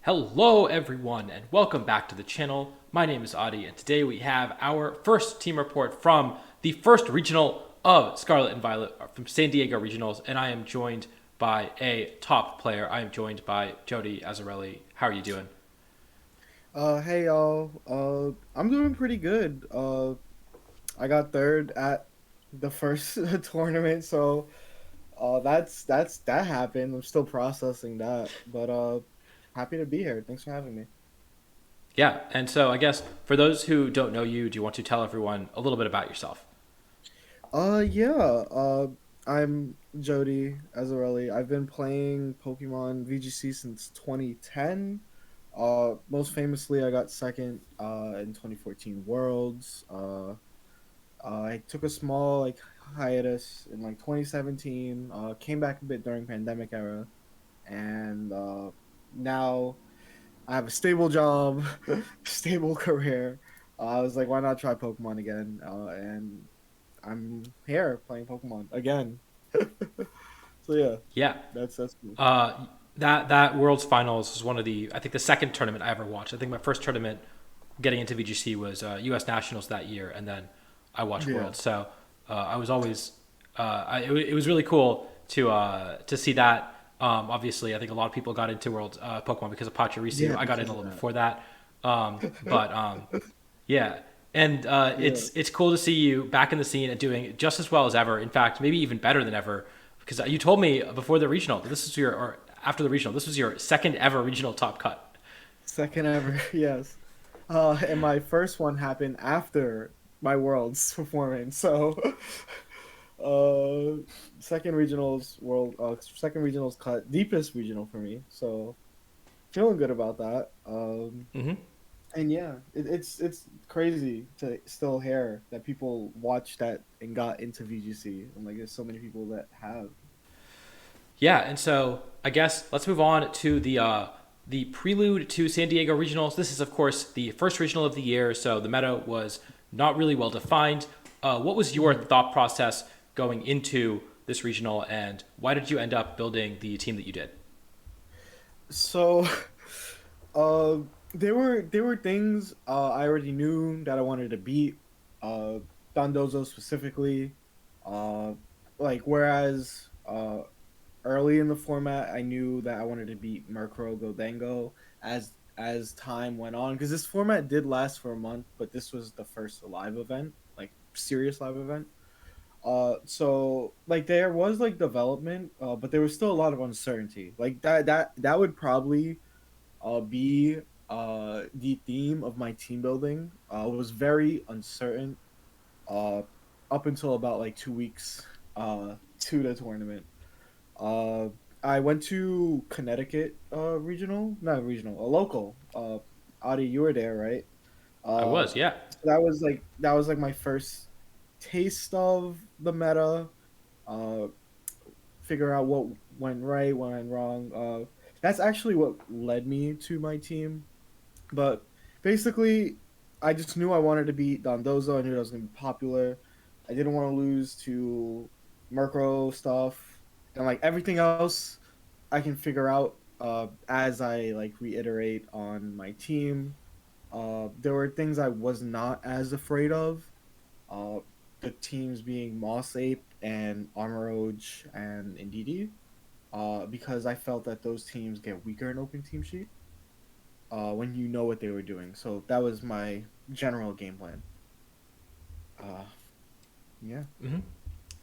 Hello, everyone, and welcome back to the channel. My name is Adi, and today we have our first team report from the first regional of Scarlet and Violet from San Diego Regionals, and I am joined by a top player. I am joined by Jeudy Azarelli. How are you doing? Hey y'all. I'm doing pretty good. I got third at the first tournament, so that happened. I'm still processing that, but happy to be here. Thanks for having me. Yeah, and so I guess for those who don't know you, do you want to tell everyone a little bit about yourself? Yeah. I'm Jody Azarelli. I've been playing Pokemon VGC since 2010. Most famously, I got second in 2014 Worlds. I took a small hiatus in 2017. Came back a bit during pandemic era, and now I have a stable job, stable career. I was like, why not try Pokemon again? And I'm here playing Pokemon again. So yeah, Yeah, that's cool. uh, that World's Finals was one of the I think the second tournament I ever watched. I think my first tournament getting into VGC was U.S. Nationals that year, and then I watched Yeah, Worlds. So I was always it was really cool to see that. Obviously, I think a lot of people got into World Pokemon because of Pachirisu. yeah, I got in because a of little that. before that, but yeah, and Yeah, it's cool to see you back in the scene and doing just as well as ever. In fact, maybe even better than ever, because you told me before the regional that this is your or after the regional, this was your second ever regional top cut. second ever. Yes. And my first one happened after my Worlds performance. So Uh, second regionals cut, deepest regional for me. So feeling good about that. Hmm. And yeah, it's crazy to still hear that people watched that and got into VGC, and like there's so many people that have. Yeah, and so I guess let's move on to the prelude to San Diego regionals. This is, of course, the first regional of the year, so the meta was not really well defined. What was your Mhm. thought process going into this regional, and why did you end up building the team that you did? So, uh, there were things I already knew that I wanted to beat. Uh, Dondozo specifically. Uh, whereas early in the format, I knew that I wanted to beat Murkrow Goldango as time went on because this format did last for a month, but this was the first live event, like serious live event. So like there was like development, but there was still a lot of uncertainty. Like that would probably be the theme of my team building. Was very uncertain uh up until about like 2 weeks to the tournament. uh, I went to Connecticut regional, not regional, a local. Adi, you were there, right? I was, yeah. So that was like my first taste of the meta. Uh, Figure out what went right, what went wrong. That's actually what led me to my team. But basically, I just knew I wanted to beat Dondozo. I knew that was going to be popular. I didn't want to lose to Murkrow stuff, and like everything else, I can figure out as I like reiterate on my team. There were things I was not as afraid of. Uh, the teams being Moss Ape and Armoroge and Indeedee, because I felt that those teams get weaker in open team sheet when you know what they were doing. So that was my general game plan. Uh, yeah, Hmm.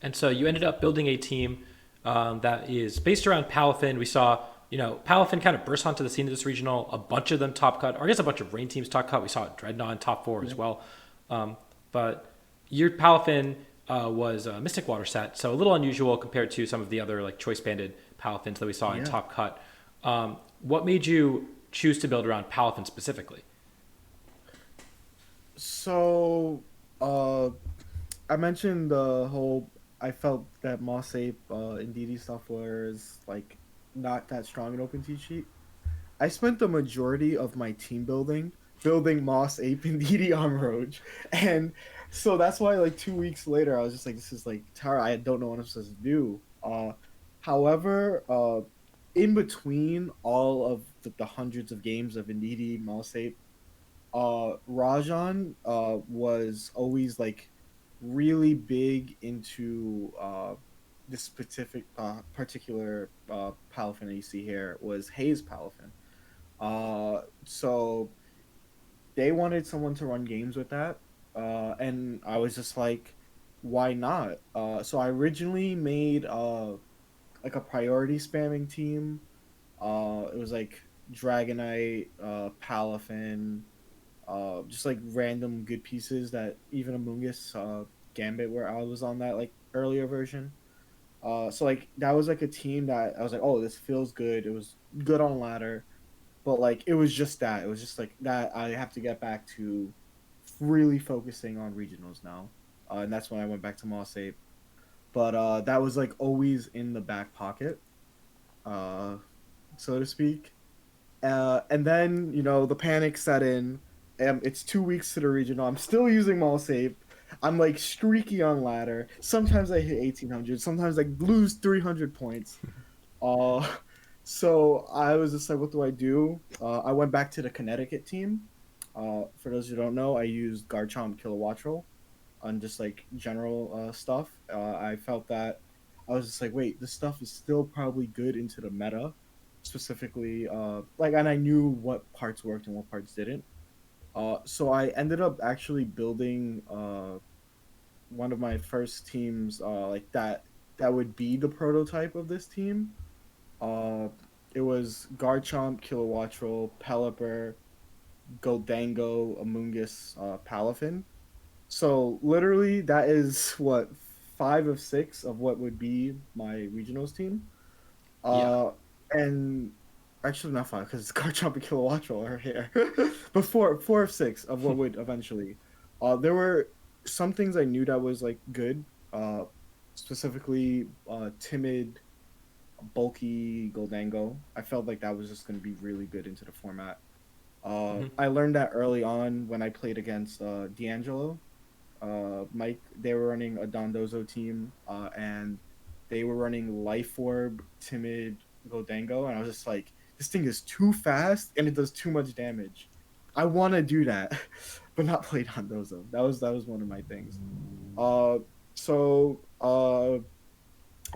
And so you ended up building a team that is based around Palafin. We saw, Palafin kind of burst onto the scene of this regional. A bunch of them top cut, or I guess a bunch of rain teams top cut. We saw Dreadnought in top four as yeah, well. But your Palafin was a Mystic Water set, so a little unusual compared to some of the other like choice banded Palafins that we saw in yeah. top cut. What made you choose to build around Palafin specifically? So, uh, I mentioned the whole. I felt that Moss Ape and DD stuff was like not that strong in open team sheet. I spent the majority of my team building Moss Ape and DD on Roach, and so that's why like 2 weeks later I was just like, this is like Tara. I don't know what I'm supposed to do. However, in between all of the hundreds of games of Indeedee, Malsape. Rajan was always like really big into this specific particular Palafin that you see here was Hayes Palafin. So they wanted someone to run games with that, and I was just like, why not? So I originally made like a priority spamming team. It was like Dragonite, Palafin, just like random good pieces that even Among Us, Gambit, where I was on that like earlier version. So like that was like a team that I was like, oh, this feels good. It was good on ladder, but like it was just that. It was just like that. I have to get back to really focusing on regionals now, and that's when I went back to Moss 8. But that was like always in the back pocket, uh, so to speak. And then the panic set in. It's 2 weeks to the regional. I'm still using Mall Safe. I'm like streaky on ladder. Sometimes I hit 1800. Sometimes I lose 300 points. Uh, so I was just like, what do I do? I went back to the Connecticut team. For those who don't know, I used Garchomp Kilowattrel on just like general stuff. I felt that I was just like, wait, this stuff is still probably good into the meta, specifically like, and I knew what parts worked and what parts didn't. So I ended up actually building one of my first teams like that would be the prototype of this team. Uh, it was Garchomp, Kilowattrel, Pelipper, Goldango, Amoonguss, Palafin. So literally, that is what 5 of 6 of what would be my regionals team. Yeah. Uh, and actually not 5 because Garchomp and Kilowattrel are here, but 4 of 6 of what would eventually. There were some things I knew that was like good. Specifically, timid, bulky Goldango. I felt like that was just going to be really good into the format. Mhm. I learned that early on when I played against D'Angelo, Mike. They were running a Dondozo team, and they were running Life Orb, Timid, Goldango, and I was just like, this thing is too fast and it does too much damage. I want to do that, but not play Dondozo. That was one of my things. Uh, so I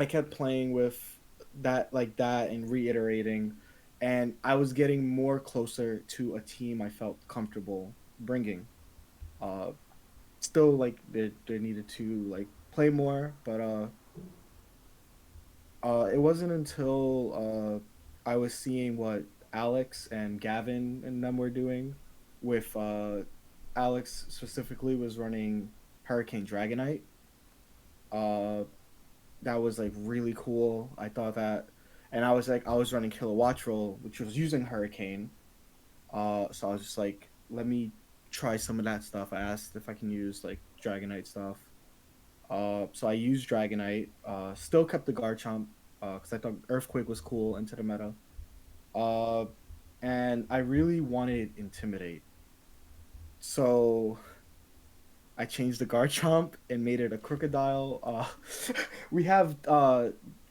kept playing with that like that and reiterating, and I was getting more closer to a team I felt comfortable bringing. Uh, Still like they needed to like play more, but it wasn't until I was seeing what Alex and Gavin and them were doing with Alex specifically was running Hurricane Dragonite. Uh, that was like really cool. I thought that, and I was running Kilowattrel, which was using Hurricane. So I was just like, let me try some of that stuff. I asked if I can use like Dragonite stuff. So I used Dragonite. Still kept the Garchomp because I thought Earthquake was cool into the meta. Uh, and I really wanted Intimidate. So I changed the Garchomp and made it a Crocodile. We have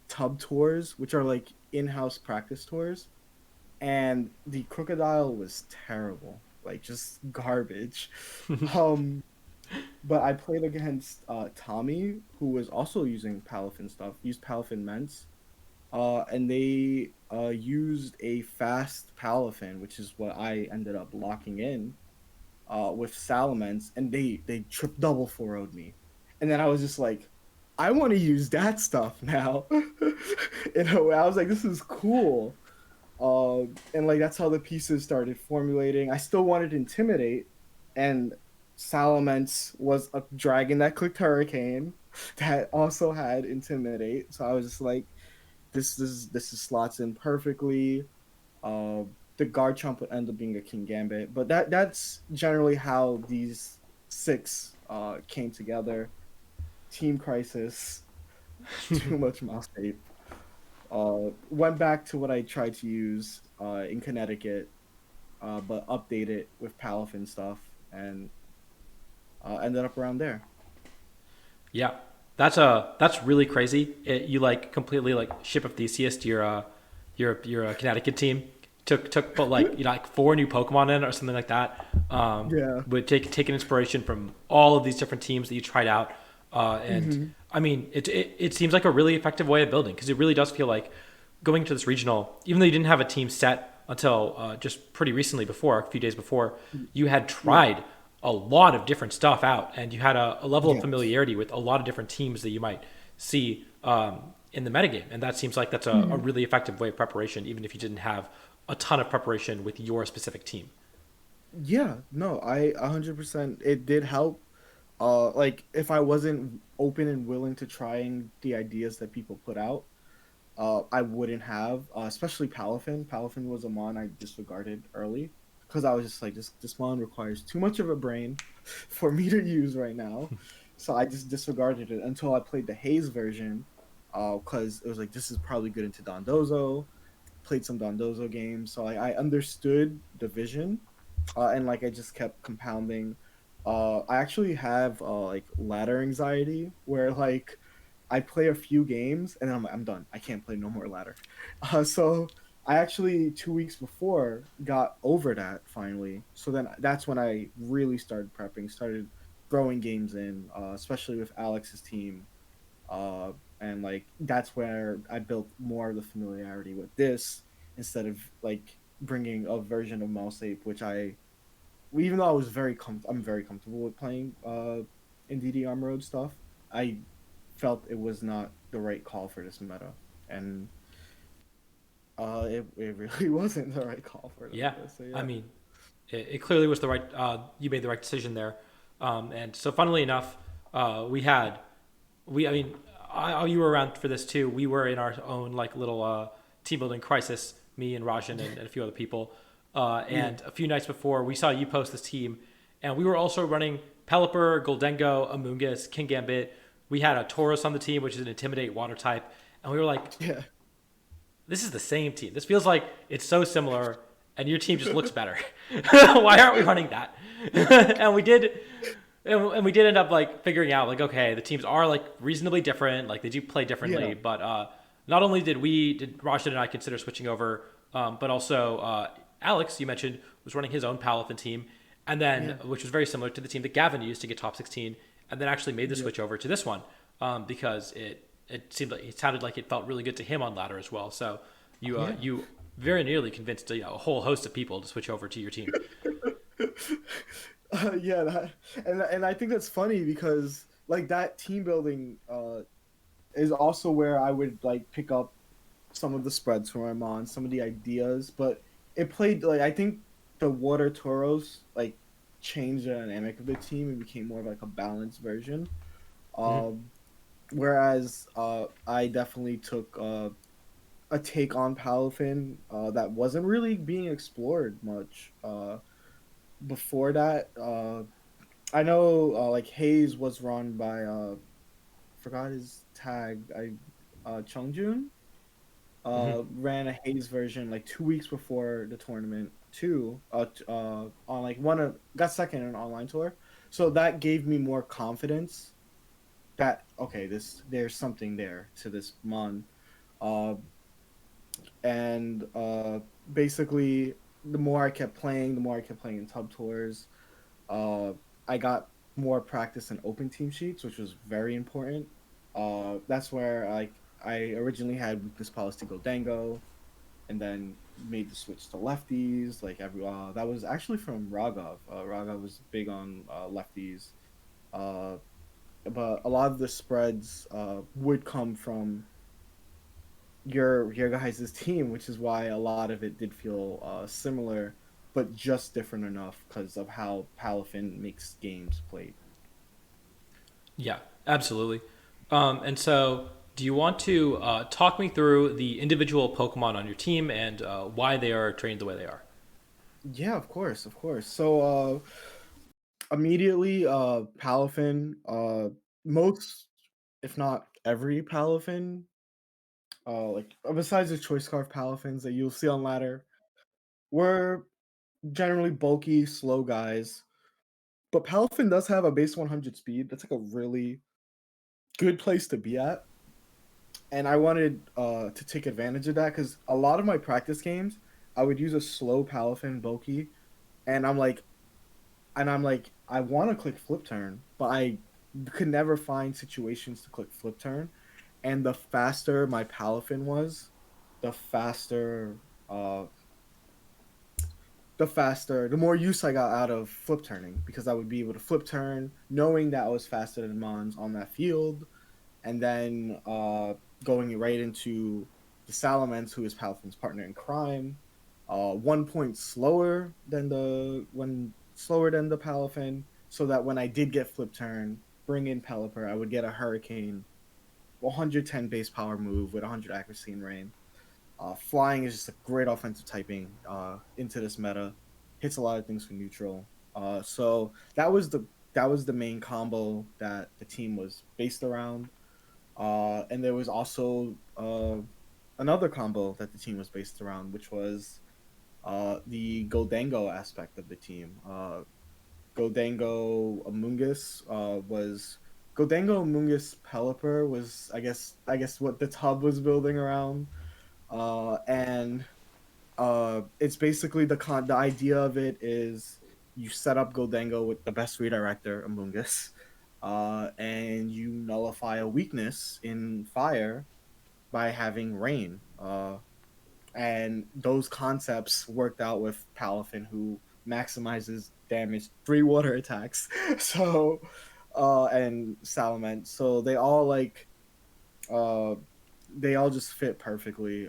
tub tours, which are like in-house practice tours, and the Crocodile was terrible, like just garbage. Um, but I played against Tommy, who was also using Palafin stuff, used Palafin Ments, and they used a fast Palafin, which is what I ended up locking in with Salamence, and they trip double 4-0'd me, and then I was just like, I want to use that stuff now. In a way, I was like, this is cool. And like that's how the pieces started formulating. I still wanted to Intimidate, and Salamence was a dragon that clicked Hurricane that also had Intimidate. So I was just like, this is slots in perfectly. Uh, the Garchomp would end up being a King Gambit, but that's generally how these 6 came together. Team Crisis, too much mouse tape. Went back to what I tried to use in Connecticut, but update it with Palafin stuff, and ended up around there. Yeah, that's really crazy. You like completely like ship of Theseus to your Connecticut team. took but like like 4 new Pokemon in or something like that. Yeah. Would take an inspiration from all of these different teams that you tried out, and Hmm. I mean it seems like a really effective way of building because it really does feel like going to this regional, even though you didn't have a team set until just pretty recently before a few days before, you had Yeah. tried a lot of different stuff out and you had a level of Yes. familiarity with a lot of different teams that you might see in the metagame, and that seems like that's a Mhm. really effective way of preparation, even if you didn't have a ton of preparation with your specific team. Yeah, no, I 100% it did help. Like if I wasn't open and willing to trying the ideas that people put out, I wouldn't have, especially Palafin. Palafin was a mon I disregarded early because I was just like, this mon requires too much of a brain for me to use right now. So I just disregarded it until I played the Haze version, because it was like, this is probably good into Dondozo. Played some Dondozo games, so I understood the vision, and like I just kept compounding. I actually have like ladder anxiety where like I play a few games and then I'm done. I can't play no more ladder. So I actually 2 weeks before got over that finally. So then that's when I really started prepping, started throwing games in, especially with Alex's team. Uh, and like that's where I built more of the familiarity with this instead of like bringing a version of Mouse Ape, which even though I'm very comfortable with playing in DD Road stuff. I felt it was not the right call for this meta, and it really wasn't the right call for the Yeah, meta. So I yeah, mean, it clearly was the right. You made the right decision there, and so funnily enough, we had we. I mean, you were around for this too. We were in our own like little team building crisis. Me and Rajan and a few other people. yeah, And a few nights before, we saw you post this team, and we were also running Pelipper, Goldengo, Amoonguss, King Gambit. We had a Tauros on the team, which is an Intimidate water type, and we were like, yeah. this is the same team. This feels like it's so similar, and your team just looks better. Why aren't we running that? and we did, and we did end up like figuring out like, okay, the teams are like reasonably different. Like they do play differently, Yeah, but not only did Rashid and I consider switching over, but also Alex, you mentioned, was running his own Palafin team, and then yeah, which was very similar to the team that Gavin used to get top 16, and then actually made the yeah, switch over to this one because it seemed like it sounded like it felt really good to him on ladder as well. So yeah. you very nearly convinced a whole host of people to switch over to your team. Yeah, and I think that's funny because like that team building is also where I would like pick up some of the spreads from my mom, some of the ideas, but it played like I think the Water Toros like changed the dynamic of the team and became more of like a balanced version. Mm-hmm. Um, Whereas I definitely took a take on Palafin that wasn't really being explored much before that. I know like Hayes was run by forgot his tag. I Chungjun Mm-hmm. ran a Hayes version like 2 weeks before the tournament too. On like one of got second in an online tour, so that gave me more confidence that okay, this there's something there to this mon. Uh, and basically, the more I kept playing, the more I kept playing in tub tours. Uh, I got more practice in open team sheets, which was very important. That's where I originally had weakness policy go dango, and then made the switch to lefties. Like every that was actually from Raghav. Raghav was big on lefties. Uh, but a lot of the spreads would come from your guys' team, which is why a lot of it did feel similar, but just different enough because of how Palafin makes games played. Yeah, absolutely. And so, do you want to talk me through the individual Pokemon on your team and why they are trained the way they are? Yeah, of course, of course. So immediately, Palafin, most, if not every Palafin, like besides the choice scarf Palafins that you'll see on ladder, were generally bulky, slow guys. But Palafin does have a base 100 speed. That's like a really good place to be at. And I wanted to take advantage of that because a lot of my practice games, I would use a slow Palafin Bulky, and I'm like, I want to click flip turn, but I could never find situations to click flip turn. And the faster my Palafin was, the faster, uh, the more use I got out of flip turning because I would be able to flip turn, knowing that I was faster than Mons on that field, and then going right into the Salamence, who is Palafin's partner in crime, 1 point slower than the Palafin, so that when I did get flip turn, bring in Pelipper, I would get a Hurricane, 110 base power move with 100 accuracy and rain. Flying is just a great offensive typing into this meta. Hits a lot of things for neutral. So that was the main combo that the team was based around. And there was also another combo that the team was based around, which was the Goldango aspect of the team. Goldango Amoongus was Goldango Amoongus Pelipper was I guess what the tub was building around. And it's basically the idea of it is you set up Goldango with the best redirector Amoongus, and you nullify a weakness in fire by having rain. And those concepts worked out with Palafin, who maximizes damage 3 water attacks. So, and Salamence. So uh, they all just fit perfectly.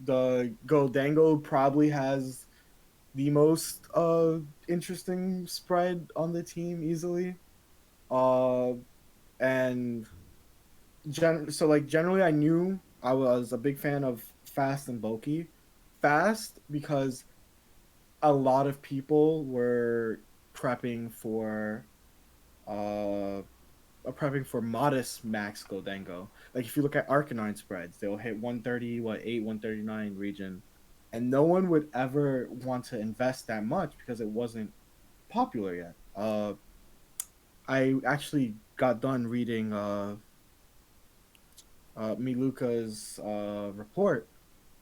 The Goldango probably has the most interesting spread on the team easily. Uh, and so like generally I knew I was a big fan of fast and bulky. Fast because a lot of people were prepping for uh prepping for modest max Goldango. Like if you look at Arcanine spreads, they'll hit 130, 139 region. And no one would ever want to invest that much because it wasn't popular yet. I actually got done reading Miluka's report,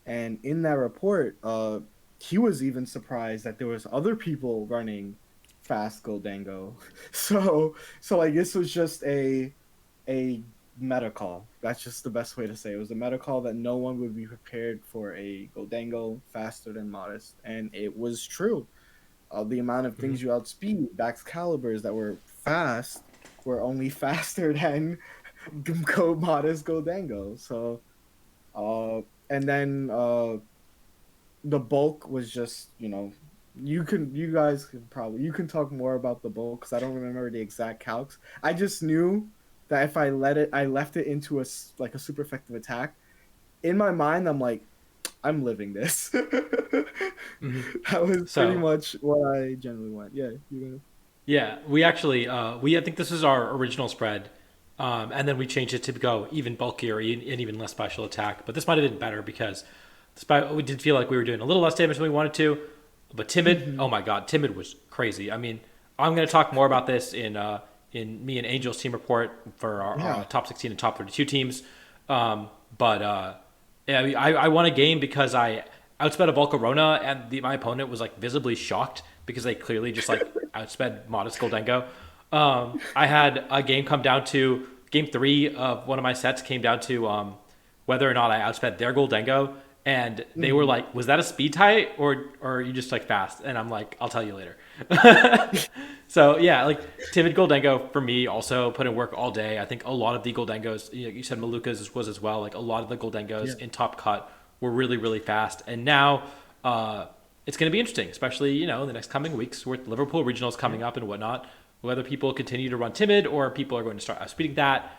and in that report, he was even surprised that there was other people running fast Goldango. So like this was just a meta call. That's just the best way to say it. It was a meta call that no one would be prepared for a Goldango faster than Modest, and it was true. The amount of Mm-hmm. things you outspeed, Bax Calibers that were fast were only faster than Go Modest Goldango. So, and then the bulk was just you guys can talk more about the bulk because I don't remember the exact calcs. I just knew that if I left it into like a super effective attack. In my mind, I'm like, I'm living this. Mm-hmm. That was pretty So much what I generally want. Yeah, you gonna. yeah, we actually we I think this was our original spread, and then we changed it to go even bulkier and even less special attack. But this might have been better because we did feel like we were doing a little less damage than we wanted to. But timid, Mm-hmm. oh my god, timid was crazy. I mean, I'm going to talk more about this in me and Angel's team report for our Yeah. top 16 and top 32 teams. But yeah, I, mean, I won a game because I outsped a Volcarona, and my opponent was like visibly shocked because they clearly just like outsped Modest Goldengo. I had a game come down to game three of one of my sets came down to whether or not I outsped their Goldengo, and they were Mm-hmm. like, "Was that a speed tie or are you just like fast?" And I'm like, "I'll tell you later." So yeah, like timid Goldengo for me also put in work all day. I think a lot of the Goldengos, you said Maluka's was as well. Like a lot of the Yeah. Goldengos in top cut were really really fast, and now it's going to be interesting, especially in the next coming weeks with Liverpool regionals Yeah. coming up and whatnot. Whether people continue to run timid or people are going to start speeding that.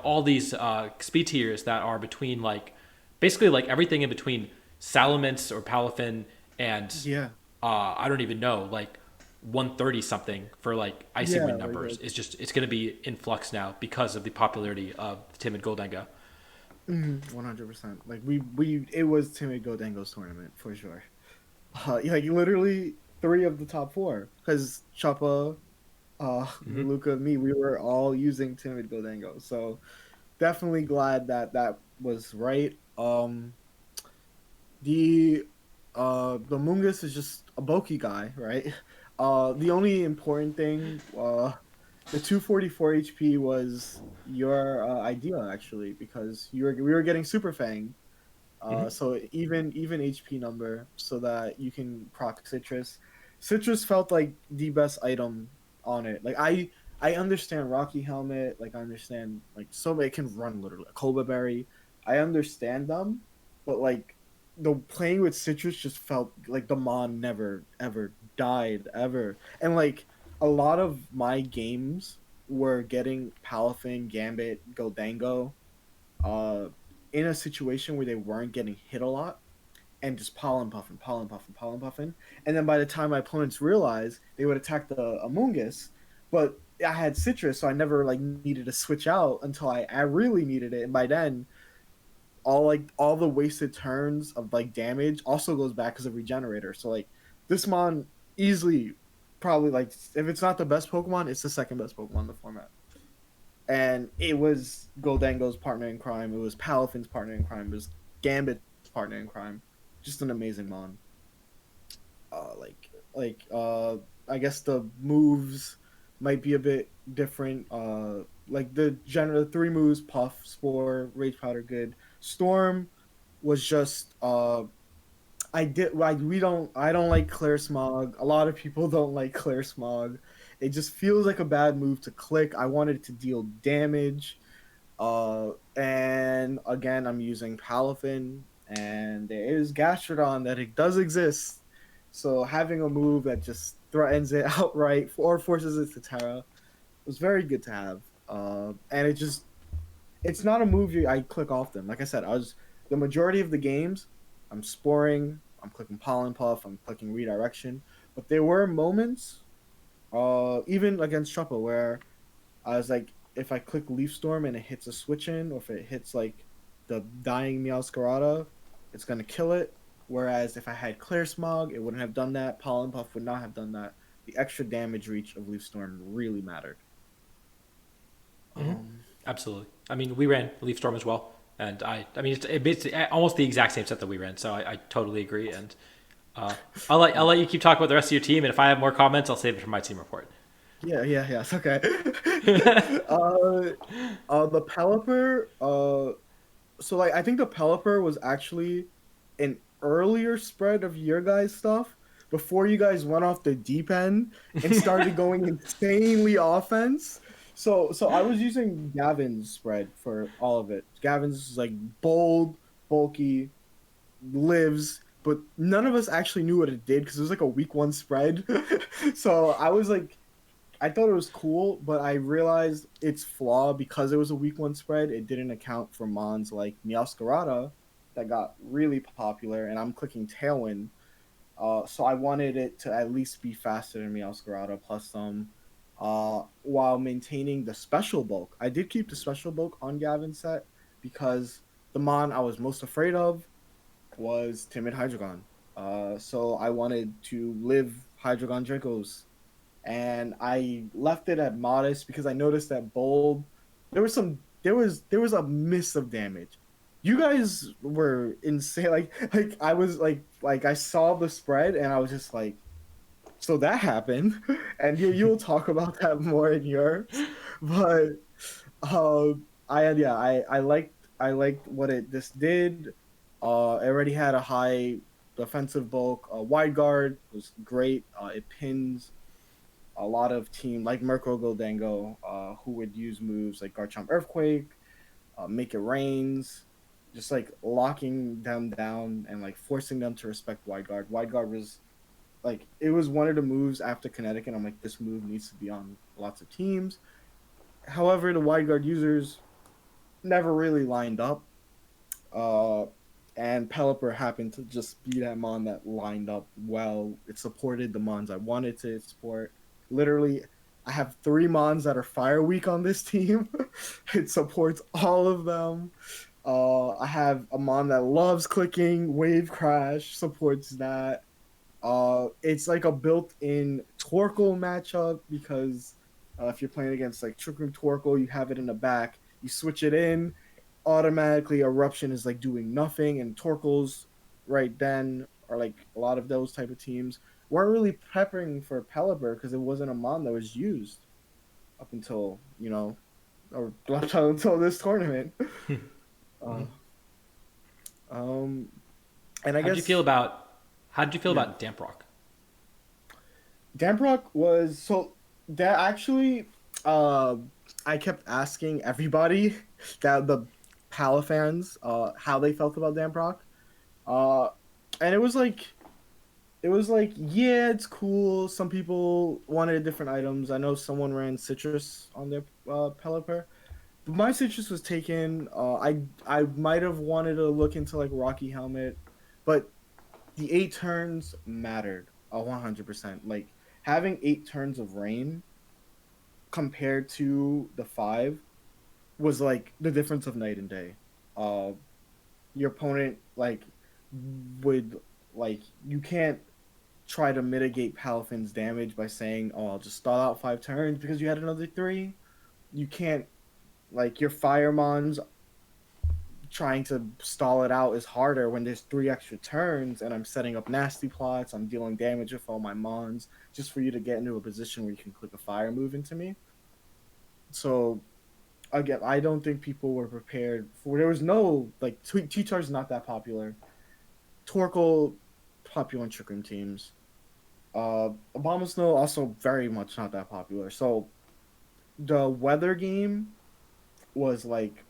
All these speed tiers that are between like basically like everything in between Salamence or Palafin and Yeah. I don't even know like 130 something for like icy Yeah. wind numbers is just it's going to be in flux now because of the popularity of timid Goldengo. 100%. Like we it was Timmy Goldango's tournament for sure. Like literally three of the top four because Choppa, Mm-hmm. Luca, me, we were all using Timid Goldango. So definitely glad that that was right. The the Mungus is just a bulky guy, right? The only important thing, the 244 HP was your idea actually, because we were getting Super Fang. Hmm. So even HP number so that you can proc citrus. Citrus felt like the best item on it. Like I understand Rocky Helmet, like I understand like so it can run literally a Cobra Berry. I understand them, but like the playing with citrus just felt like the mon never ever died ever. And like a lot of my games were getting Palafin, Gambit, Goldango, uh, in a situation where they weren't getting hit a lot and just pollen puffing, pollen puffing, pollen puffing. And then by the time my opponents realized, they would attack the Amoonguss, but I had citrus, so I never like needed to switch out until I really needed it. And by then, all the wasted turns of like damage also goes back as a regenerator. So like this mon easily probably like if it's not the best Pokemon, it's the second best Pokemon in the format. And it was Goldango's partner in crime. It was Palafin's partner in crime. It was Gambit's partner in crime. Just an amazing mon. Like I guess the moves might be a bit different. Like the general three moves: Puff, Spore, Rage Powder, good. Storm was just I don't like Clear Smog. A lot of people don't like Clear Smog. It just feels like a bad move to click. I wanted to deal damage. And again, I'm using Palafin, and there is Gastrodon that it does exist. So having a move that just threatens it outright or forces it to Terra was very good to have. And it's not a move I click often. Like I said, I was the majority of the games, I'm sporing, I'm clicking Pollen Puff, I'm clicking Redirection. But there were moments, even against Truppa, where I was like, if I click Leaf Storm and it hits a switch in, or if it hits like the dying Meowscarada, it's gonna kill it. Whereas if I had Clear Smog, it wouldn't have done that. Pollen Puff would not have done that. The extra damage reach of Leaf Storm really mattered. Hmm. Um, Absolutely. I mean, we ran Leaf Storm as well, and I mean, it's almost the exact same set that we ran. So I totally agree. And uh, I'll let you keep talking about the rest of your team, and if I have more comments, I'll save it for my team report. yeah, it's okay. The Pelipper, so like I think the Pelipper was actually an earlier spread of your guys' stuff before you guys went off the deep end and started going insanely offense. So I was using Gavin's spread for all of it. Gavin's is like bold, bulky, lives, but none of us actually knew what it did because it was like a week one spread. So I was like I thought it was cool, but I realized its flaw because it was a week one spread. It didn't account for mons like Meowscarada that got really popular, and I'm clicking Tailwind. So I wanted it to at least be faster than Meowscarada plus some, while maintaining the special bulk. I did keep the special bulk on Gavin's set because the mon I was most afraid of was Timid Hydreigon. So I wanted to live Hydreigon Dracos, and I left it at modest because I noticed that bold there was a miss of damage. You guys were insane. Like I was like I saw the spread and I was just like, so that happened, and you'll talk about that more in yours, but I liked what it this did. It already had a high defensive bulk. Wide guard was great. It pins a lot of team like Mirko Goldango, who would use moves like Garchomp Earthquake, Make It Rains, just like locking them down and like forcing them to respect Wide Guard. Wide Guard was like it was one of the moves after Kinetic, and I'm like, this move needs to be on lots of teams. However, the Wide Guard users never really lined up. Uh, and Pelipper happened to just be that mon that lined up well. It supported the mons I wanted to support. Literally, I have three mons that are Fire Weak on this team. It supports all of them. I have a mon that loves clicking. Wave Crash supports that. It's like a built-in Torkoal matchup because if you're playing against like Trick Room Torkoal, you have it in the back. You switch it in, automatically Eruption is like doing nothing, and Torkoal's right then or like a lot of those type of teams weren't really prepping for Pelipper because it wasn't a mon that was used up until or up until this tournament. Uh, Mhm. um, and I How did you feel guess about how did you feel yeah, about Damprock? Damprock was so that actually uh I kept asking everybody that the Palafans how they felt about Damprock. Uh and it was like, yeah, it's cool. Some people wanted different items. I know someone ran citrus on their Pelipper. But my citrus was taken. I might have wanted to look into like Rocky Helmet, but the 8 turns mattered 100%. Like having 8 turns of rain compared to the 5 was like the difference of night and day. Uh, your opponent would like you can't try to mitigate Palafin's damage by saying, "Oh, I'll just stall out 5 turns because you had another three." You can't like your Firemons trying to stall it out is harder when there's 3 extra turns and I'm setting up nasty plots. I'm dealing damage with all my mons just for you to get into a position where you can click a fire move into me. So again, I don't think people were prepared for. There was no like T-Char's not that popular. Torkoal popular in Trick Room teams. Obama Snow also very much not that popular. So the weather game was like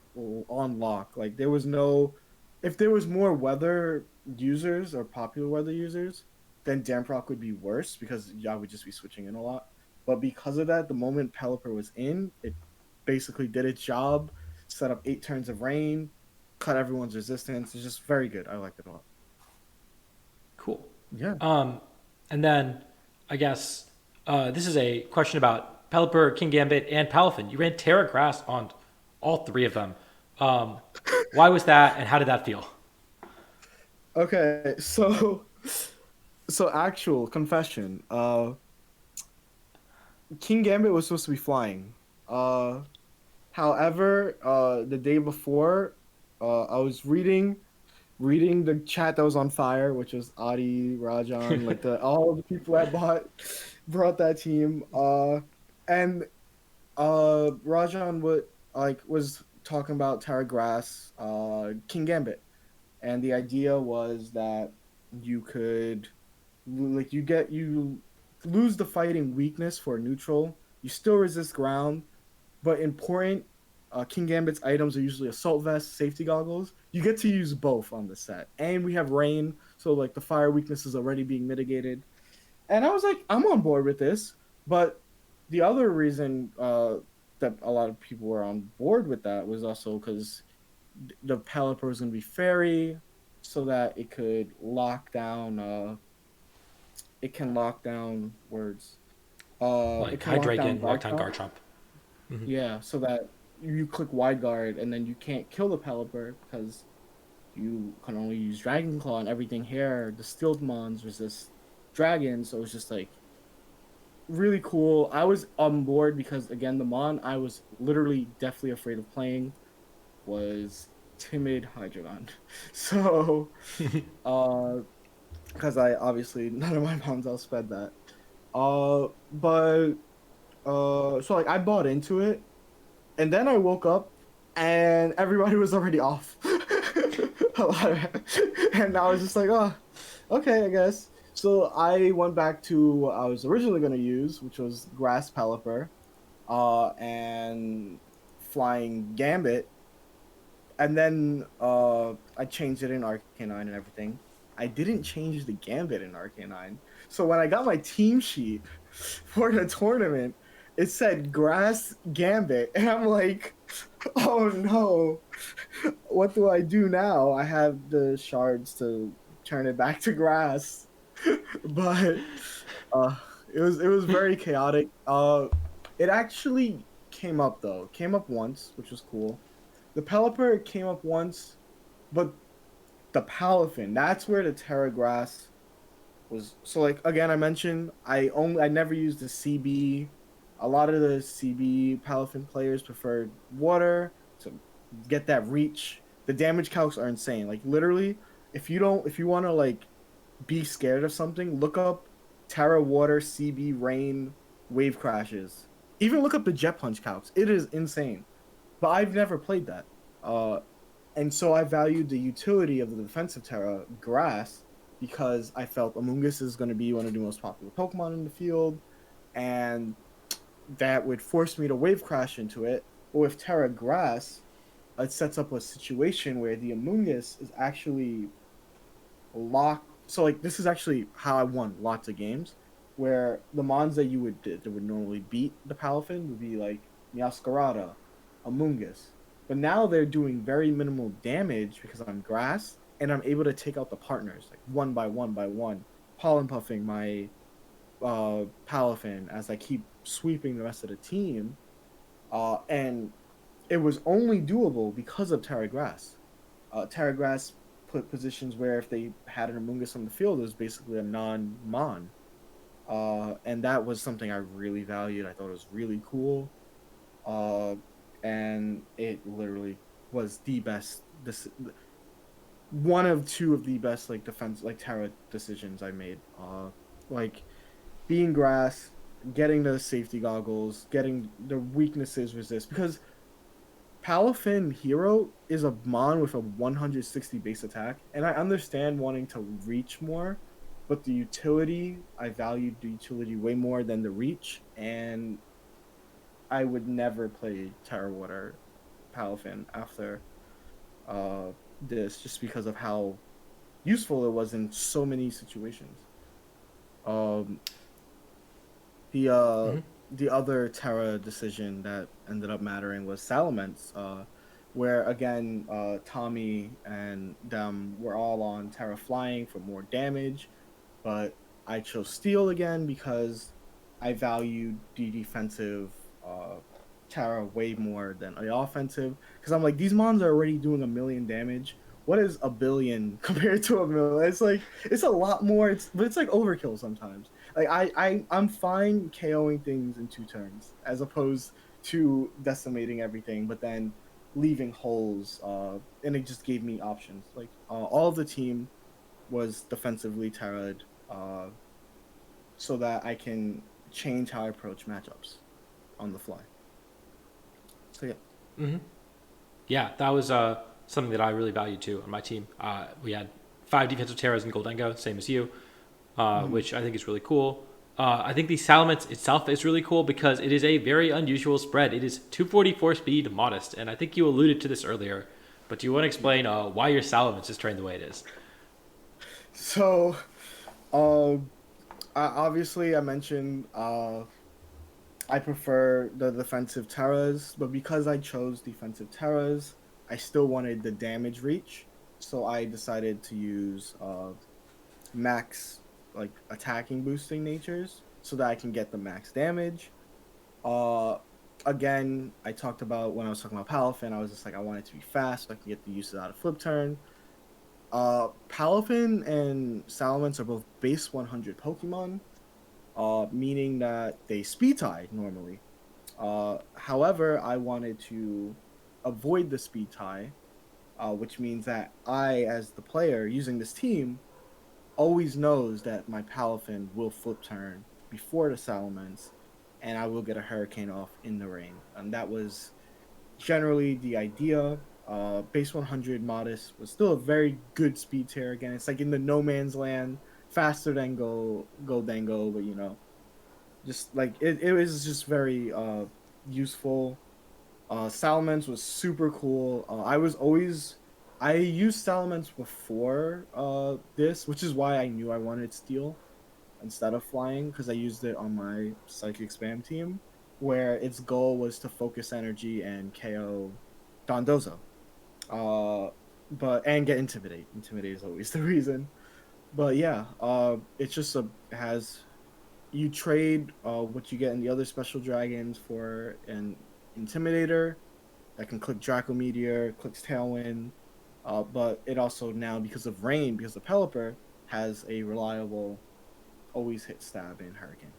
on lock. Like there was no, if there was more weather users or popular weather users, then Damprock would be worse because y'all would just be switching in a lot. But because of that, the moment Pelipper was in, it basically did its job, set up 8 turns of rain, cut everyone's resistance. It's just very good. I liked it a lot. Cool. Yeah. Um, and then I guess this is a question about Pelipper, King Gambit, and Palafin. You ran Terra Grass on all three of them. Um, why was that, and how did that feel? Okay. So actual confession. King Gambit was supposed to be flying. However, the day before, I was reading the chat that was on fire, which was Adi, Rajan, like the all the people that brought that team. And Rajan was talking about Tara Grass, King Gambit, and the idea was that you could you lose the fighting weakness for neutral. You still resist ground, but important King Gambit's items are usually assault vest, safety goggles. You get to use both on the set, and we have rain, so like the fire weakness is already being mitigated. And I was like, I'm on board with this. But the other reason that a lot of people were on board with that was also because the Pelipper was going to be fairy, so that it could lock down. It can lock down words. It Like can lock down Hydreigon, guard Lockdown count. Garchomp. Hmm. Yeah, so that you click wide guard and then you can't kill the Pelipper because you can only use Dragon Claw and everything here. The Steeled Mons resist dragons, so it's just like really cool. I was on board because again, the Mon I was literally deathly afraid of playing was Timid Hydreigon. So, uh, because I obviously none of my Mons outsped that. But so like I bought into it and then I woke up and everybody was already off. A lot of and I was just like, oh, okay, I guess. So I went back to what I was originally going to use, which was Grass Pelipper, and Flying Gambit, and then I changed it in Arcanine and everything. I didn't change the Gambit in Arcanine, so when I got my team sheet for the tournament, it said Grass Gambit, and I'm like, oh no, what do I do now? I have the shards to turn it back to grass, but uh, it was very chaotic. It actually came up though. Came up once, which was cool. The Pelipper came up once, but the Palafin, that's where the Terra Grass was. So like again, I mentioned I never used the CB. A lot of the CB Palafin players preferred water to get that reach. The damage calcs are insane. Like literally, if you want to like be scared of something, look up Terra Water CB Rain Wave Crashes. Even look up the Jet Punch calcs. It is insane. But I've never played that. Uh, and so I valued the utility of the defensive Terra Grass because I felt Amoonguss is going to be one of the most popular Pokemon in the field, and that would force me to Wave Crash into it. But with Terra Grass, it sets up a situation where the Amoonguss is actually locked. So like this is actually how I won lots of games, where the mons that would normally beat the Palafin would be like Meowscarada, Amoonguss, but now they're doing very minimal damage because I'm grass and I'm able to take out the partners like one by one, pollen puffing my Palafin as I keep sweeping the rest of the team. And it was only doable because of Terra Grass. Terra Grass put positions where if they had an Amoonguss on the field, it was basically a non-mon. And that was something I really valued. I thought it was really cool. And it literally was the best. One of two of the best like defense like Terra decisions I made. Like being grass, getting the safety goggles, getting the weaknesses resist because Palafin Hero is a mon with a 160 base attack, and I understand wanting to reach more, but the utility, I valued the utility way more than the reach, and I would never play Terra Water Palafin after uh, this just because of how useful it was in so many situations. Um, the uh, Mm-hmm. the other Terra decision that ended up mattering was Salamence, where again Tommy and them were all on Terra Flying for more damage, but I chose Steel again because I valued the defensive uh, Terra way more than the offensive. Because I'm like, these mons are already doing a million damage. What is a billion compared to a million? It's like it's a lot more. But it's like overkill sometimes. Like I'm fine KOing things in 2 turns as opposed to decimating everything, but then leaving holes. And it just gave me options. Like all of the team was defensively terrored, so that I can change how I approach matchups on the fly. So yeah. Mm-hmm. Yeah, that was something that I really valued too on my team. We had 5 defensive terras in Goldengo, same as you, Mm-hmm. which I think is really cool. I think the Salamence itself is really cool because it is a very unusual spread. It is 244 speed modest, and I think you alluded to this earlier, but do you want to Yeah. explain why your Salamence is trained the way it is? So, uh, obviously I mentioned I prefer the defensive terras, but because I chose defensive terras, I still wanted the damage reach. So I decided to use max like attacking boosting natures so that I can get the max damage. Uh Again, I talked about when I was talking about Palafin, I was just like I want it to be fast so I can get the uses out of flip turn. Palafin and Salamence are both base 100 Pokemon, meaning that they speed tie normally. However, I wanted to avoid the speed tie, which means that I, as the player using this team, always knows that my Palafin will flip turn before the Salamence, and I will get a Hurricane off in the rain. And that was generally the idea. Base 100 Modest was still a very good speed tier. Again, it's like in the no man's land, faster than Go Dango, but just like it was just very useful. Salamence was super cool. I used Salamence before this, which is why I knew I wanted Steel instead of Flying because I used it on my Psychic Spam team, where its goal was to focus energy and KO Dondozo. Uh, but and get Intimidate. Intimidate is always the reason. But yeah, it's just a has you trade what you get in the other special dragons for an Intimidator that can click Draco Meteor, clicks Tailwind, but it also now because of rain, because of Pelipper, has a reliable always hit stab in Hurricane.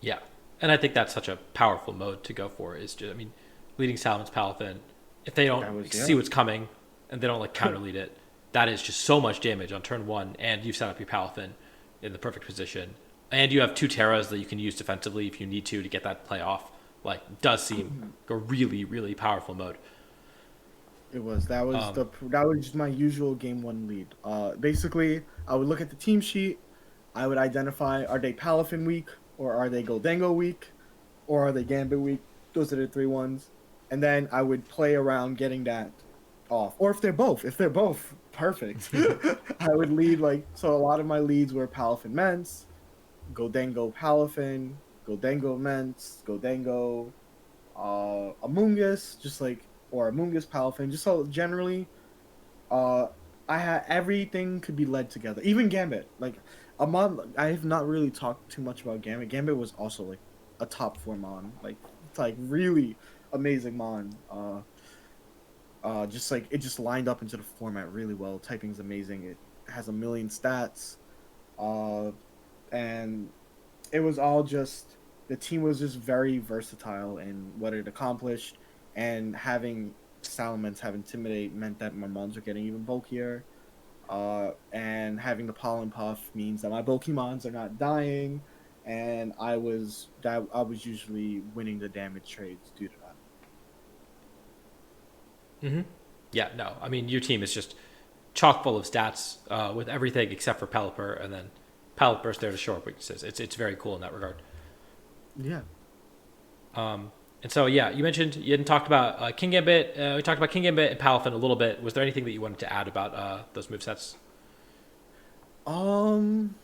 Yeah, and I think that's such a powerful mode to go for. Is just, I mean, leading Salamence Palafin, if they don't That like, was see yeah. what's coming and they don't like counter lead it, that is just so much damage on turn one, and you've set up your Palafin in the perfect position, and you have two Terras that you can use defensively if you need to get that play off. Like, does seem like a really, really powerful mode. It was Um, that was my usual game one lead. Basically, I would look at the team sheet. I would identify, are they Palafin weak, or are they Goldango weak, or are they Gambit weak? Those are the three ones. And then I would play around getting that off. Or if they're both perfect, I would lead like so. A lot of my leads were Palafin Mence, Goldango Palafin, Goldango Mence, Goldango Amoonguss, just like or Amoonguss Palafin, just so generally uh I had everything could be led together. Even Gambit. Like Amon I have not really talked too much about Gambit. Gambit was also like a top four mon. Like it's like really amazing mon. Just like it just lined up into the format really well. Typing's amazing. It has a million stats. Uh and it was all just the team was just very versatile in what it accomplished, and having Salamence have Intimidate meant that my mons are getting even bulkier. And having the Pollen Puff means that my bulky mons are not dying, and I was usually winning the damage trades due to that. hmm Yeah, no, I mean your team is just chock full of stats with everything except for Pelipper, and then Pelipper's there to shore up weaknesses. It's very cool in that regard. Yeah. And so yeah, you mentioned you hadn't talked about King Gambit. We talked about King Gambit and Palafin a little bit. Was there anything that you wanted to add about those movesets? Um.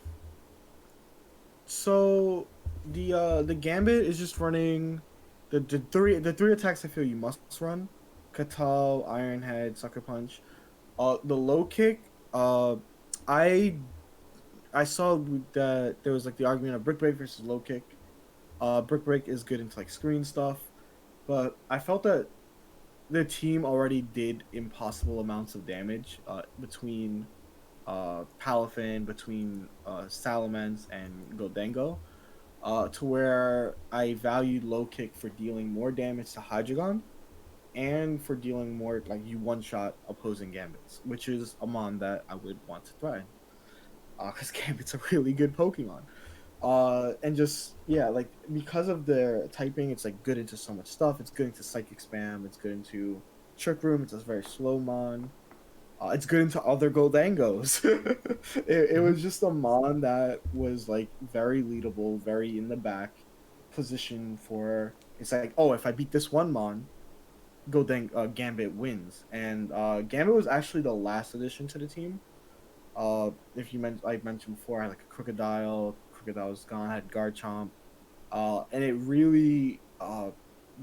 So the Gambit is just running the three attacks I feel you must run: Katal, Iron Head, Sucker Punch. The low kick. I I saw that there was like the argument of Brick Break versus low kick. Brick Break is good into like screen stuff, but I felt that the team already did impossible amounts of damage between Palafin, between Salamence and Goldango, to where I valued low kick for dealing more damage to Hydreigon and for dealing more like you one shot opposing Gambits, which is a mon that I would want to try. Because Gambit's a really good Pokemon. And just yeah, like because of their typing, it's like good into so much stuff. It's good into Psychic Spam. It's good into Trick Room. It's a very slow mon. It's good into other Goldangos. It Mm-hmm. was just a mon that was like very leadable, very in the back position for. It's like, oh, if I beat this one mon, Gambit wins. And Gambit was actually the last addition to the team. If you meant I mentioned before, I had like a Crocodile. Crocodile was gone. I had Garchomp. And it really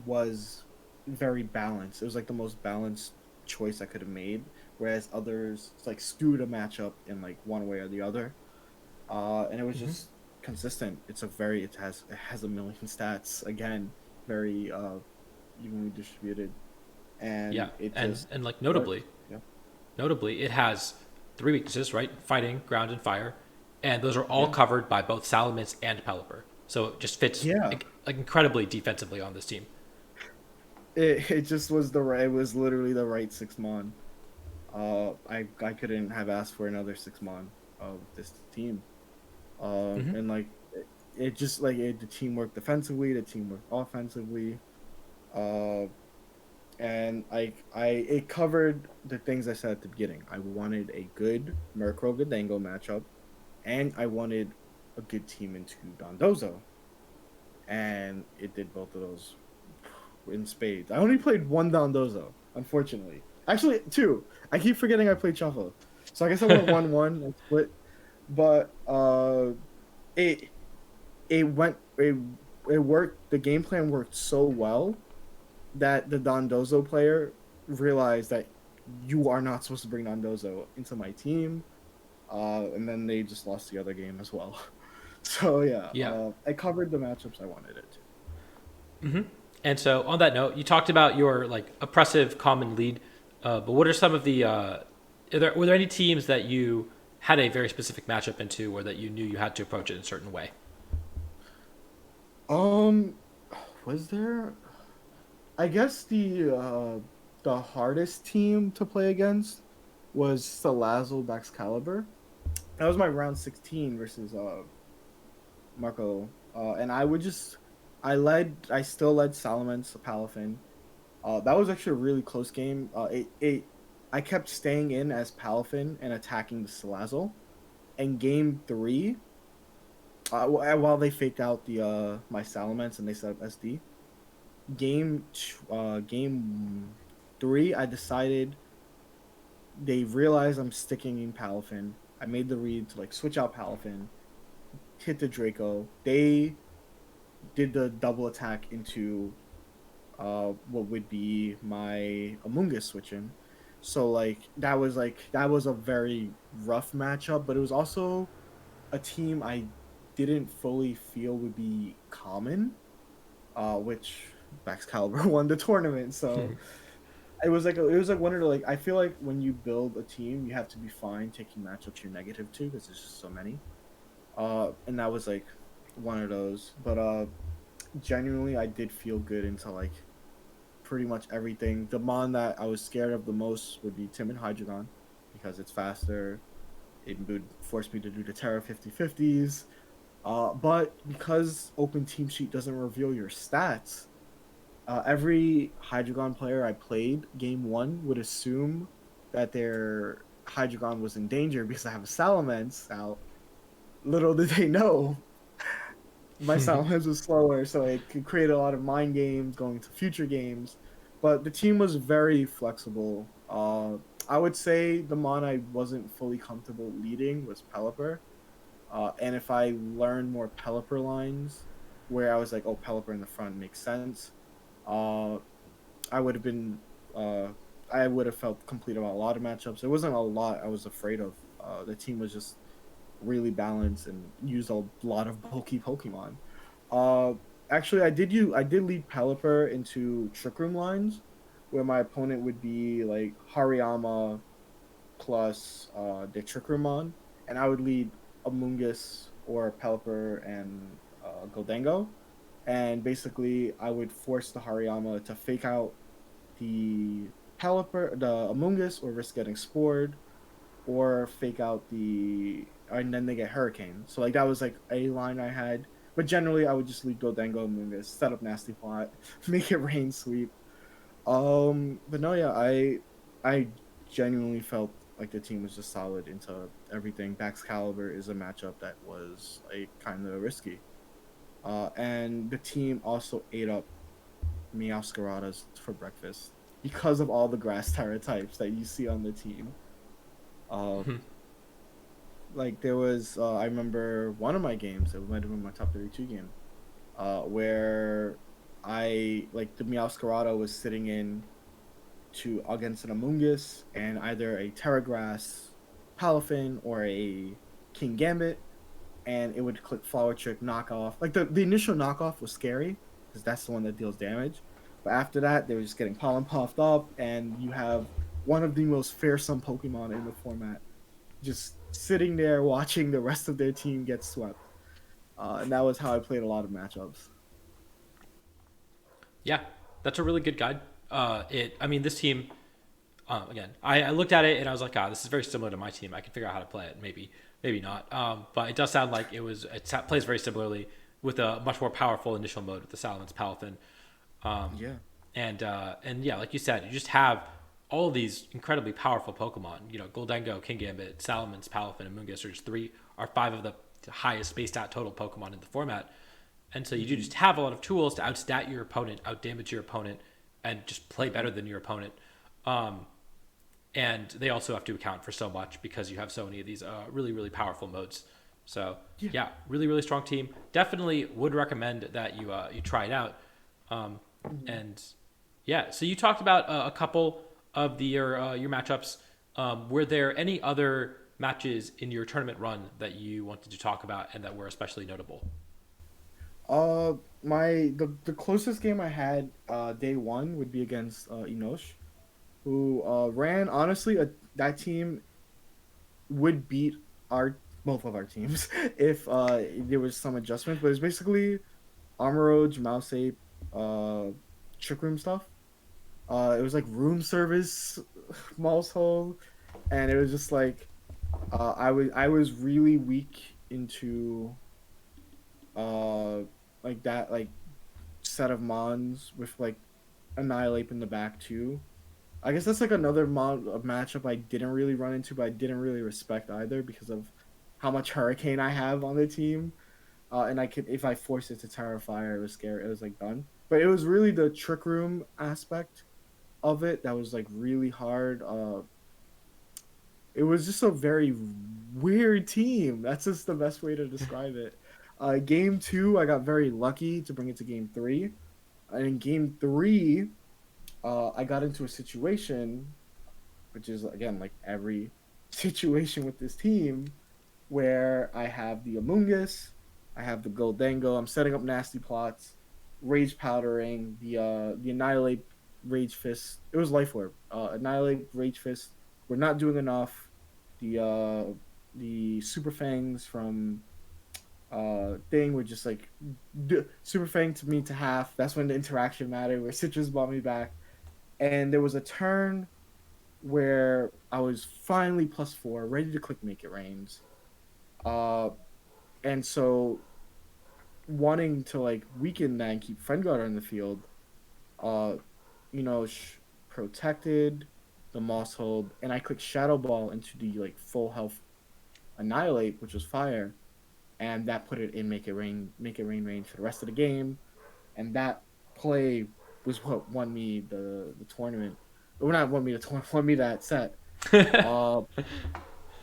was very balanced. It was like the most balanced choice I could have made. Whereas others like skewed a matchup in like one way or the other. And it was Mm-hmm. just consistent. It has a million stats again, very evenly distributed, Yeah, and it and just like worked. Yeah. notably, it has three weaknesses, right? Fighting, ground, and fire, and those are all Yeah. covered by both Salamence and Pelipper. So it just fits Yeah. like incredibly defensively on this team. It just was the right. It was literally the right six mon. I couldn't have asked for another six mon of this team. Mm-hmm. And like it just like the team worked defensively, the team worked offensively. Uh, and I it covered the things I said at the beginning. I wanted a good Murkrow Godiango matchup, and I wanted a good team into Dondozo, and it did both of those in spades. I only played one Dondozo, unfortunately. Actually, two. I keep forgetting I played Shuffle. So I guess I went 1-1 and split. But it it worked. The game plan worked so well that the Dondozo player realized that you are not supposed to bring Dondozo into my team. And then they just lost the other game as well. So yeah, Yeah. I covered the matchups I wanted it to. Mm-hmm. And so on that note, you talked about your like oppressive common lead, but what are some of the were there any teams that you had a very specific matchup into, or that you knew you had to approach it in a certain way? Um, was there? I guess the hardest team to play against. was Salazzle Baxcalibur. That was my round 16 versus Marco. And I still led Salamence, Palafin. That was actually a really close game. I kept staying in as Palafin and attacking the Salazzle. And game three, while they faked out my Salamence and they set up SD, game three, I decided they realized I'm sticking in Palafin. I made the read to like switch out Palafin, hit the Draco. They did the double attack into what would be my Amoonguss switching. So that was a very rough matchup, but it was also a team I didn't fully feel would be common, which Baxcalibur won the tournament. So it was like one of the I feel like when you build a team, you have to be fine taking matchups you're negative to because there's just so many. And that was like one of those. But genuinely, I did feel good into like pretty much everything. The mon that I was scared of the most would be Timid Hydreigon because it's faster. It would force me to do the Terra 50/50s. But because Open Team Sheet doesn't reveal your stats, every Hydreigon player I played game one would assume that their Hydreigon was in danger because I have a Salamence out. Little did they know my Salamence was slower, so it could create a lot of mind games going to future games. But the team was very flexible. I would say the mon I wasn't fully comfortable leading was Pelipper. And if I learned more Pelipper lines, where I was like, oh, Pelipper in the front makes sense, uh, I would have been, I would have felt complete about a lot of matchups. There wasn't a lot I was afraid of. The team was just really balanced and used a lot of bulky Pokemon. Uh, Actually, I did lead Pelipper into Trick Room lines, where my opponent would be like Hariyama plus the Trick Room on, and I would lead Amoonguss or Pelipper and Goldango, and basically I would force the Hariyama to fake out the the Amoonguss, or risk getting spored, or fake out and then they get Hurricane. So like that was like a line I had. But generally, I would just lead Goldango Amoonguss, set up Nasty Plot, make it rain sweep. But no, yeah, I genuinely felt like the team was just solid into everything. Baxcalibur is a matchup that was like kind of risky. And the team also ate up Meowscaradas for breakfast because of all the grass Tera types that you see on the team. Uh, like there was, I remember one of my games. It might have been my top 32 game, where I like the Meowscarada was sitting in to against an Amoonguss and either a Terragrass Palafin or a King Gambit, and it would click Flower Trick knockoff. Like the initial knockoff was scary because that's the one that deals damage, but after that they were just getting pollen puffed up, and you have one of the most fearsome Pokemon in the format just sitting there watching the rest of their team get swept. And that was how I played a lot of matchups. Yeah, that's a really good guide. I mean, this team. Again, I looked at it and I was like, this is very similar to my team. I can figure out how to play it. Maybe not. But it does sound like it plays very similarly with a much more powerful initial mode with the Salamence Palafin. Yeah. And yeah, like you said, you just have all of these incredibly powerful Pokemon. You know, Goldengo, King Gambit, Salamence, Palafin, and Moongus are five of the highest base stat total Pokemon in the format. And so you do just have a lot of tools to outstat your opponent, outdamage your opponent, and just play better than your opponent. And they also have to account for so much because you have so many of these really, really powerful modes. So yeah, really, really strong team. Definitely would recommend that you try it out. And yeah, so you talked about a couple of your matchups. Were there any other matches in your tournament run that you wanted to talk about and that were especially notable? The closest game I had day one would be against Enosh, who ran honestly that team would beat our both of our teams if there was some adjustment, but it's basically Armoroge, Mouse Ape, Trick Room stuff. It was like room service, mouse hole. and it was just like I was really weak into uh like that like set of mons with like Annihilate in the back too. I guess that's like another a matchup I didn't really run into, but I didn't really respect either because of how much Hurricane I have on the team. And I could, if I forced it to Terrifier, it was scary. It was like done. But it was really the Trick Room aspect of it that was like really hard. It was just a very weird team. That's just the best way to describe it. Game two, I got very lucky to bring it to game three. And in game three, I got into a situation, which is again like every situation with this team, where I have the Amoongus, I have the Goldango. I'm setting up nasty plots, rage powdering, the Annihilate Rage Fist. It was Life Orb. Annihilate Rage Fist. We're not doing enough. The Super Fangs from thing would just like Super Fang to me to half. That's when the interaction mattered where Citrus brought me back. And there was a turn where I was finally +4, ready to click Make It Rains. Uh, and so wanting to like weaken that and keep Friend Guard on the field, uh, you know, protected the Moss Hold, and I clicked Shadow Ball into the like full health Annihilate, which was fire, and that put it in Make It Rain range for the rest of the game, and that play was what won me the tournament. Or not won me the tournament, won me that set. Uh,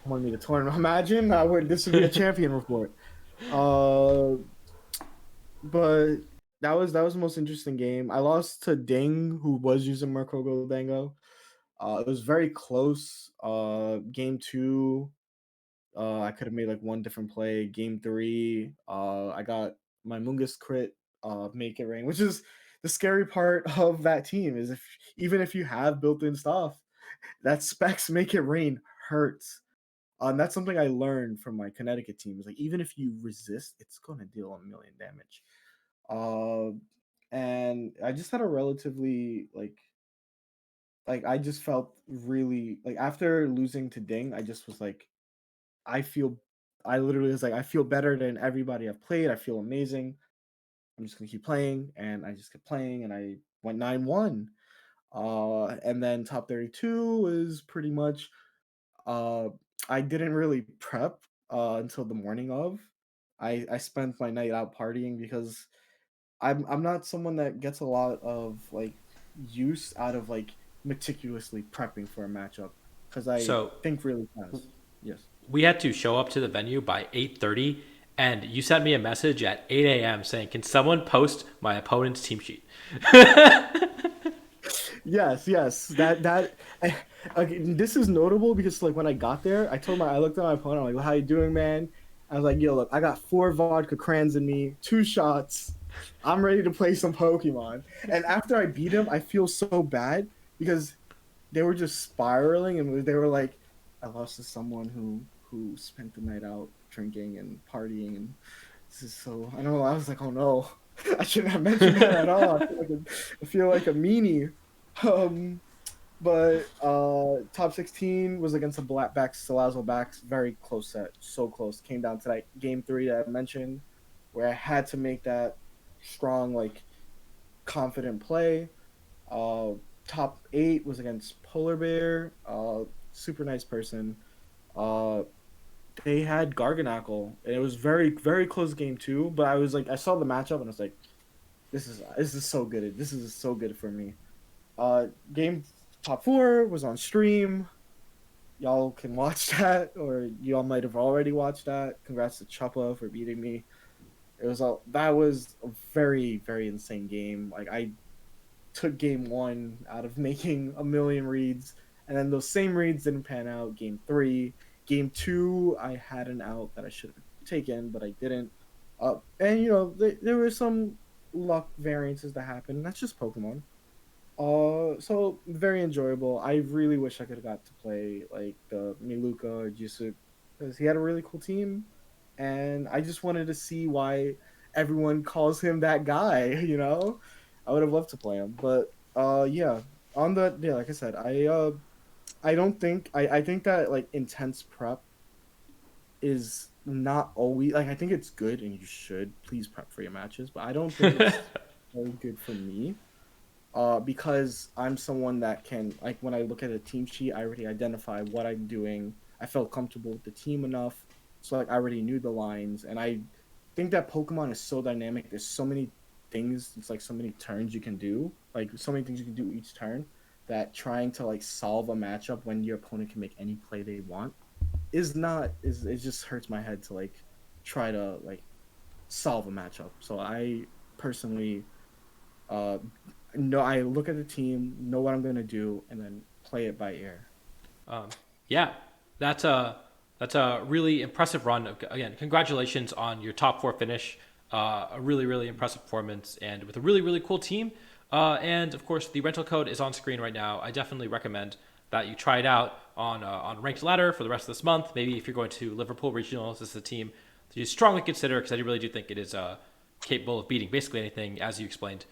won me the tournament. Imagine I would this would be a champion report. Uh, but that was the most interesting game. I lost to Ding, who was using Merkogo Dango. It was very close. Game two, I could have made like one different play. Game three, I got my Mungus crit, make it rain, which is the scary part of that team is if even if you have built-in stuff, that specs make it rain hurts. That's something I learned from my Connecticut team. Is like even if you resist, it's gonna deal a million damage. Uh, and I just had a relatively like I just felt really like after losing to Ding, I just was like, I feel I literally was like, I feel better than everybody I've played. I feel amazing. I'm just gonna keep playing, and I just kept playing, and I went 9-1. And then top 32 is pretty much uh I didn't really prep until the morning of. I spent my night out partying because I'm not someone that gets a lot of like use out of like meticulously prepping for a matchup because I So think really fast. Yes. we had to show up to the venue by 8:30, and you sent me a message at 8 a.m. saying, "Can someone post my opponent's team sheet?" Yes. Okay, this is notable because like when I got there, I looked at my opponent. I'm like, well, "How you doing, man?" I was like, "Yo, look, I got 4 vodka crans in me, 2 shots. I'm ready to play some Pokemon." And after I beat him, I feel so bad because they were just spiraling, and they were like, "I lost to someone who spent the night out drinking and partying, and this is so." I know I was like, "Oh no, I shouldn't have mentioned that at all." I feel like a meanie. Um, but top 16 was against the Black Backs, Salazzle Backs, very close set, so close. Came down to that game three that I mentioned, where I had to make that strong, like confident play. Uh, top 8 was against Polar Bear, super nice person. Uh, they had Garganackle, and it was very close game too. But I was like, I saw the matchup, and I was like, this is so good. This is so good for me. Game top 4 was on stream. Y'all can watch that, or y'all might have already watched that. Congrats to Choppa for beating me. That was a very insane game. Like I took game one out of making a million reads, and then those same reads didn't pan out. Game three, game two, I had an out that I should have taken, but I didn't. And there were some luck variances that happened. That's just Pokemon. So very enjoyable. I really wish I could have got to play like the Miluka or Jusuk because he had a really cool team, and I just wanted to see why everyone calls him that guy. I would have loved to play him, but yeah. Like I said, I I don't think I think that like intense prep is not always like I think it's good and you should please prep for your matches, but I don't think it's very good for me. Because I'm someone that can like when I look at a team sheet, I already identify what I'm doing. I felt comfortable with the team enough, so like I already knew the lines, and I think that Pokemon is so dynamic. There's so many things. It's like so many turns you can do, like so many things you can do each turn. That trying to like solve a matchup when your opponent can make any play they want is not is it just hurts my head to like try to like solve a matchup. So I personally uh no, I look at the team, know what I'm gonna do, and then play it by ear. Um, yeah, that's a really impressive run. Again, congratulations on your top four finish. A really really impressive performance, and with a really really cool team. And of course, the rental code is on screen right now. I definitely recommend that you try it out on ranked ladder for the rest of this month. Maybe if you're going to Liverpool regionals, this is a team that you strongly consider because I really do think it is capable of beating basically anything, as you explained.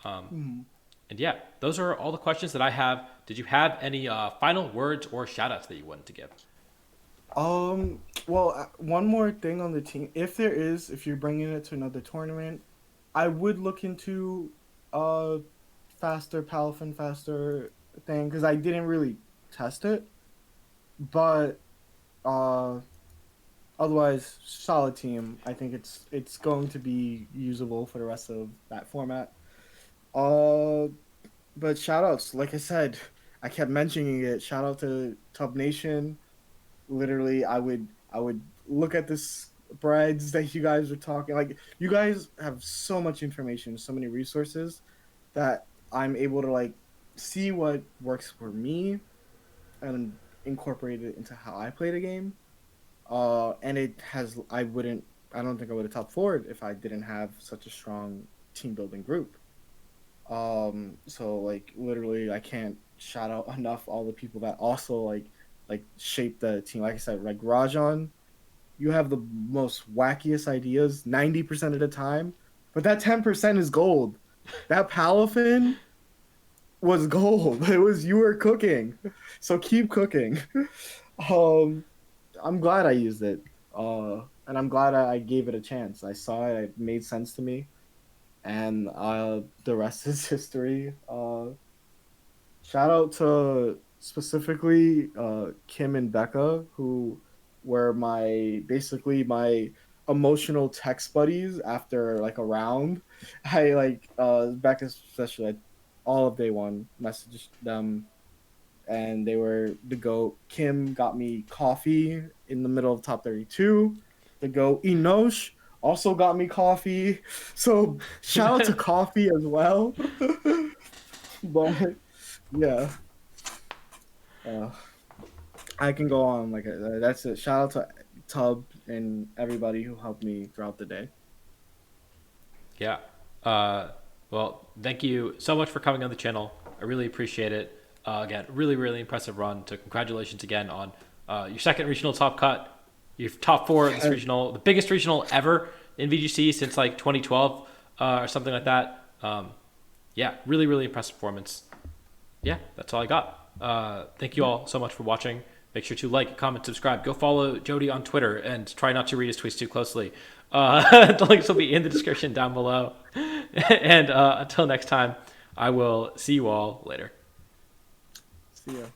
Um, Mhm. and yeah, those are all the questions that I have. Did you have any final words or shoutouts that you wanted to give? Well, one more thing on the team. If there is, if you're bringing it to another tournament, I would look into uh faster Palafin faster thing because I didn't really test it, but uh otherwise solid team. I think it's going to be usable for the rest of that format. Uh, but shout outs, like I said, I kept mentioning it. Shout out to Tub Nation. Literally, I would look at this spreads that you guys are talking. Like you guys have so much information, so many resources that I'm able to like see what works for me and incorporate it into how I play the game. And it has I don't think I would have top four if I didn't have such a strong team building group. So like literally I can't shout out enough all the people that also like shape the team. Like I said, like Rajan, you have the most wackiest ideas 90% of the time, but that 10% is gold. That Palafin was gold. It was you were cooking. So keep cooking. Um I'm glad I used it. And I'm glad I gave it a chance. I saw it, it made sense to me, and the rest is history. Shout out to specifically Kim and Becca, who were my basically my emotional text buddies after like a round. I like Becca especially all of day one messaged them and they were the GOAT. Kim got me coffee in the middle of top 32. The GOAT Enosh also got me coffee. So shout out to coffee as well. But yeah, uh, I can go on like that's it. Shout out to Tub and everybody who helped me throughout the day. Yeah. Uh, well, thank you so much for coming on the channel. I really appreciate it. Again, really, really impressive run. So congratulations again on your second regional top cut. Your top four in this Yeah, regional, the biggest regional ever in VGC since like 2012 or something like that. Yeah, really, really impressive performance. Yeah, that's all I got. Thank you all so much for watching. Make sure to like, comment, subscribe. Go follow Jeudy on Twitter and try not to read his tweets too closely. The links will be in the description down below. And until next time, I will see you all later. see ya.